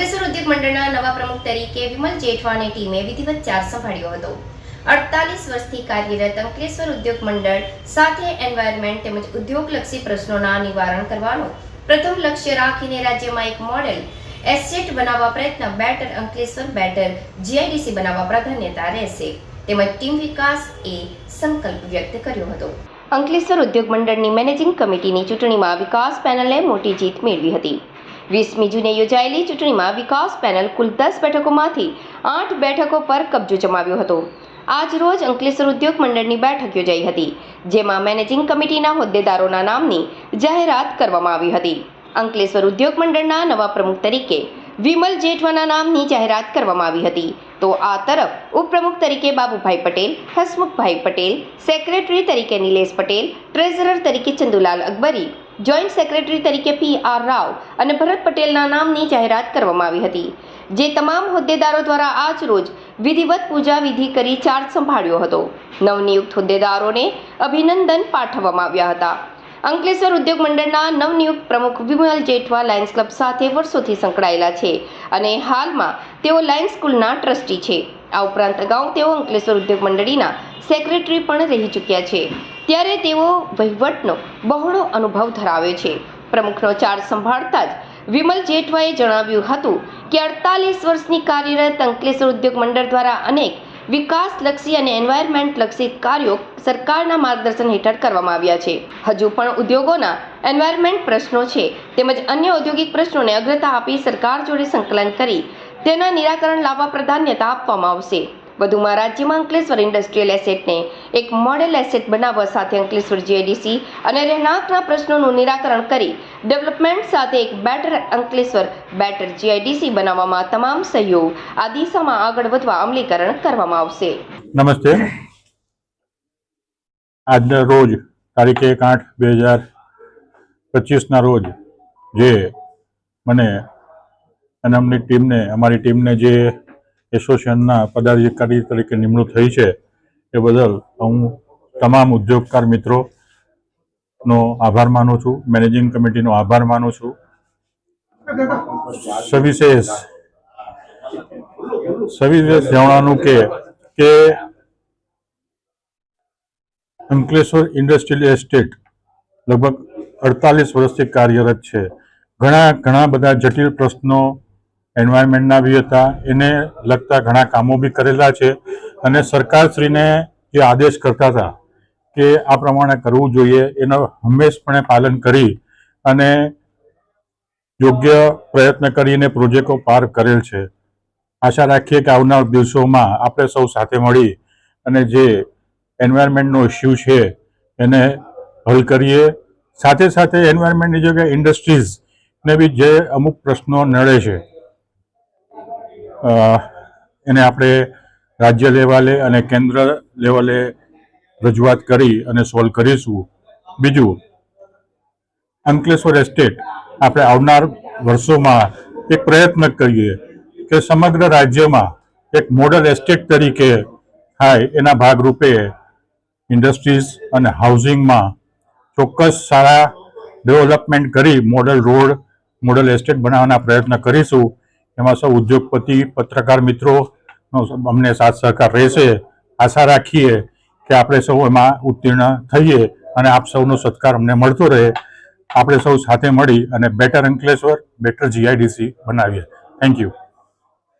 અંકલેશ્વર ઉદ્યોગ મંડળના નવા પ્રમુખ તરીકે વિમલ જેઠવાની ટીમે વિધિવત ચાર્જ સંભાળ્યો હતો। 48 વર્ષથી કાર્યરત અંકલેશ્વર ઉદ્યોગ મંડળ સાથે એન્વાયરમેન્ટ તેમજ ઉદ્યોગલક્ષી પ્રશ્નોના નિવારણ કરવાનો પ્રથમ લક્ષ્ય રાખીને રાજ્યમાં એક મોડેલ એસેટ બનાવવા પ્રયત્ન બેટર અંકલેશ્વર બેટર જીઆઈડીસી બનાવવા પ્રાધાન્યતા રહેશે તેમજ ટીમ વિકાસ એ સંકલ્પ વ્યક્ત કર્યો હતો। અંકલેશ્વર ઉદ્યોગ મંડળની મેનેજિંગ કમિટીની ચૂંટણીમાં વિકાસ પેનલે મોટી જીત મેળવી હતી। 20મી જૂને યોજાયેલી ચૂંટણીમાં વિકાસ પેનલ કુલ 10 બેઠકોમાંથી 8 બેઠકો પર કબજો જમાવ્યો હતો। આજ રોજ અંકલેશ્વર ઉદ્યોગ મંડળની બેઠક યોજાઈ હતી, જેમાં મેનેજિંગ કમિટીના હોદ્દેદારોના નામની જાહેરાત કરવામાં આવી હતી। અંકલેશ્વર ઉદ્યોગ મંડળના નવા પ્રમુખ તરીકે વિમલ જેઠવાના નામની જાહેરાત કરવામાં આવી હતી, તો આ તરફ ઉપપ્રમુખ તરીકે બાબુભાઈ પટેલ, હસમુખભાઈ પટેલ, સેક્રેટરી તરીકે નિલેશ પટેલ, ટ્રેઝરર તરીકે ચંદુલાલ અકબરી, જોઈન્ટ સેક્રેટરી તરીકે PR રાવ અને ભરત પટેલના નામની જાહેરાત કરવામાં આવી હતી, જે તમામ હોદ્દેદારો દ્વારા આજ રોજ વિધિવત પૂજા વિધિ કરી ચાર્જ સંભાળ્યો હતો। નવનિયુક્ત હોદ્દેદારોને અભિનંદન પાઠવવામાં આવ્યા હતા। અંકલેશ્વર ઉદ્યોગ મંડળના નવનિયુક્ત પ્રમુખ વિમલ જેઠવા લાયન્સ ક્લબ સાથે વર્ષોથી સંકળાયેલા છે અને હાલમાં તેઓ લાયન્સ સ્કૂલના ટ્રસ્ટી છે। આ ઉપરાંત અગાઉ તેઓ અંકલેશ્વર ઉદ્યોગ મંડળીના સેક્રેટરી પણ રહી ચૂક્યા છે, ત્યારે તેઓ વહીવટનો બહોળો અનુભવ ધરાવે છે। પ્રમુખનો ચાર્જ સંભાળતા જ વિમલ જેઠવાએ જણાવ્યું હતું કે 48 વર્ષની કાર્યરત અંકલેશ્વર ઉદ્યોગ મંડળ દ્વારા અનેક વિકાસલક્ષી અને એન્વાયરમેન્ટલક્ષી કાર્યો સરકારના માર્ગદર્શન હેઠળ કરવામાં આવ્યા છે। હજુ પણ ઉદ્યોગોના એન્વાયરમેન્ટ પ્રશ્નો છે તેમજ અન્ય ઔદ્યોગિક પ્રશ્નોને અગ્રતા આપી સરકાર જોડે સંકલન કરી તેના નિરાકરણ લાવવા પ્રાધાન્યતા આપવામાં આવશે। વધુમાં રાજ્યમાં અંકલેશ્વર ઇન્ડસ્ટ્રીયલ એસેટને એક મોડેલ એસેટ બનાવવા સાથે અંકલેશ્વર જીઆઈડીસી અને રહેણાંકના પ્રશ્નોનું નિરાકરણ કરી ડેવલપમેન્ટ સાથે એક બેટર અંકલેશ્વર બેટર જીઆઈડીસી બનાવવામાં તમામ સહયોગ આ દિશામાં આગળ વધવા અમલીકરણ કરવામાં આવશે। નમસ્તે। આજના રોજ તારીખ 1/8/2025 ના રોજ જે મને અને અમારી ટીમને જે એસોસિએશનના પદાધિકારી તરીકે નિમણૂક થઈ છે એ બદલ હું તમામ ઉદ્યોગકાર મિત્રોનો આભાર માનું છું, મેનેજિંગ કમિટીનો આભાર માનું છું। સવિશેષ જણાવવાનું કે અંકલેશ્વર ઇન્ડસ્ટ્રીયલ એસ્ટેટ લગભગ 48 વર્ષથી કાર્યરત છે। ઘણા બધા જટિલ પ્રશ્નો એન્વાયરમેન્ટના બી હતા, એને લગતા ઘણા કામો બી કરેલા છે અને સરકારશ્રીને જે આદેશ કરતા હતા કે આ પ્રમાણે કરવું જોઈએ એનો હંમેશપણે પાલન કરી અને યોગ્ય પ્રયત્ન કરીને પ્રોજેક્ટો પાર કરેલ છે। આશા રાખીએ કે આવનાર દિવસોમાં આપણે સૌ સાથે મળી અને જે એન્વાયરમેન્ટનો ઇસ્યુ છે એને હલ કરીએ। સાથે સાથે એન્વાયરમેન્ટની જગ્યાએ ઇન્ડસ્ટ્રીઝને બી જે અમુક પ્રશ્નો નડે છે એને આપણે રાજ્ય લેવલે અને કેન્દ્ર લેવલે રજૂઆત કરી અને સોલ્વ કરીશું। બીજું, અંકલેશ્વર એસ્ટેટ આપણે આવનાર વર્ષોમાં એક પ્રયત્ન કરીએ કે સમગ્ર રાજ્યમાં એક મોડલ એસ્ટેટ તરીકે થાય, એના ભાગરૂપે ઇન્ડસ્ટ્રીઝ અને હાઉસિંગમાં ચોક્કસ સારા ડેવલપમેન્ટ કરી મોડલ રોડ, મોડલ એસ્ટેટ બનાવવાના પ્રયત્ન કરીશું। એમાં સૌ ઉદ્યોગપતિ, પત્રકાર મિત્રોનો અમને સાથ સહકાર રહેશે। આશા રાખીએ કે આપણે સૌ એમાં ઉત્તીર્ણ થઈએ અને આપ સૌનો સત્કાર અમને મળતો રહે। આપણે સૌ સાથે મળી અને બેટર અંકલેશ્વર, બેટર જીઆઈડીસી બનાવીએ। Thank you.